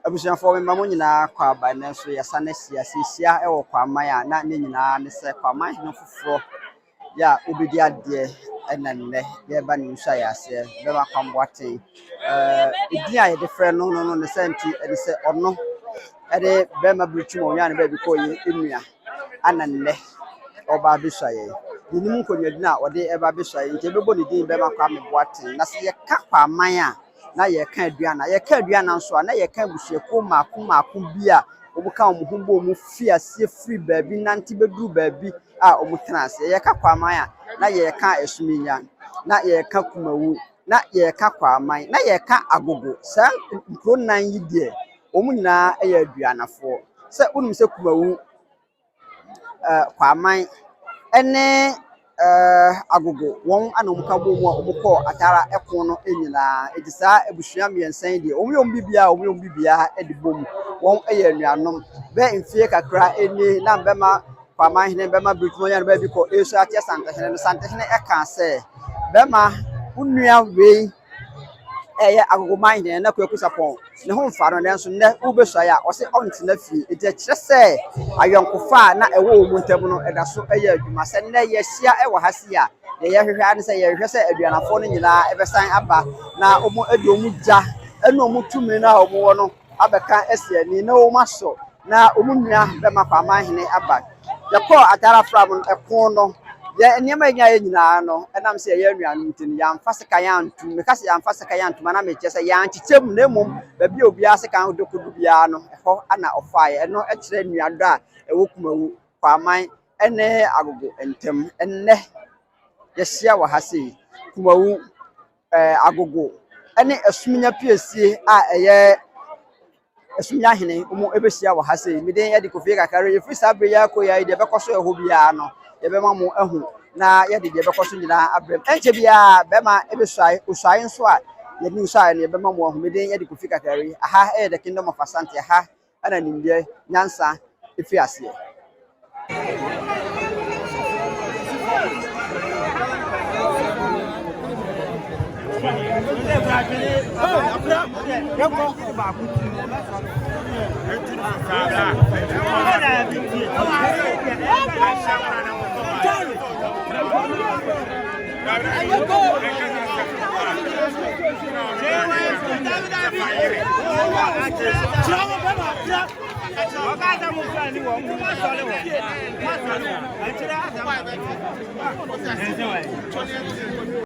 abusuafo me mamu nyina kwa aba na so yesa na sia e wo kwaman a na ne nyina ne se kwaman no foforo ya obedi ade enanne ye ba ne nsa ya se be ma kwamboaten idi a ye de frɛ no ne senti e se ono e de be ma brutumo nya ne ba bi ko ye enua ananne oba bishaye nimu konwadina ode eba bishaye nti bebo ne din be ma kwa me boaten na se ye ka kwaman a na ye ka aduana nso a na ye ka busuako maako bi a obuka omuhumbo omu fi asie free baabi nanti beduru baabi a omutena ase ye ka kwaman a na ye ka esuminya na ye ka kumawu na ye ka kwaman na ye ka agogo sa nkro nan yi de omu nyina ye aduanafo se unum se kumawu kwaman ene agogo won anomuka bomu a omukọ atara ekon no enyina edisa ebusua miensan de omyom bibia edibom won eye anuanom be mfie kakra eni na mbema kwaman hene bema brutumo ya ba bi ko esu atia sante hene eka se bema unua wei eye agogo man hene na kwakusapon ne ho mfa no nenso ne ubeso ya o se ontina fi eti kire se ayonkofa na ewo omu ntam no eda so eye adwuma se ne ye hia ewo hase a ye hwehwe ane se ye hwehwe se aduanafo no nyina ebesan aba na omu edi omu ja ena omu tumi na omu wo no abeka ese ani na omu aso na omu nua be ma kwaman hene aba yakọ atara from ekon no ye niema nya ye nyina no enam se ye anuanu ntini ya mfa seka ya ntu me ka se ya mfa seka ya ntu mana me che se ya nchichemu na emom ba bi obi aseka dokodu bia no eho ana ofaye eno e kire anuado a ewokumawu kwaman ene agogo entem enne ye hia wa hase kumawu agogo ene asuminya piesie a eye esunya hene omo ebehia wa hase miden ye de kofi kakare ye free sabre ya ko ya de bekoso eho bia no ye be ma mo ehu na ye de bekoso nyina abrem enche bia be ma ebesai usai nso a ye ni usai ne be ma mo ehu miden ye de kofi kakare aha the kingdom of Asante aha ana nimdie nyansa efi ase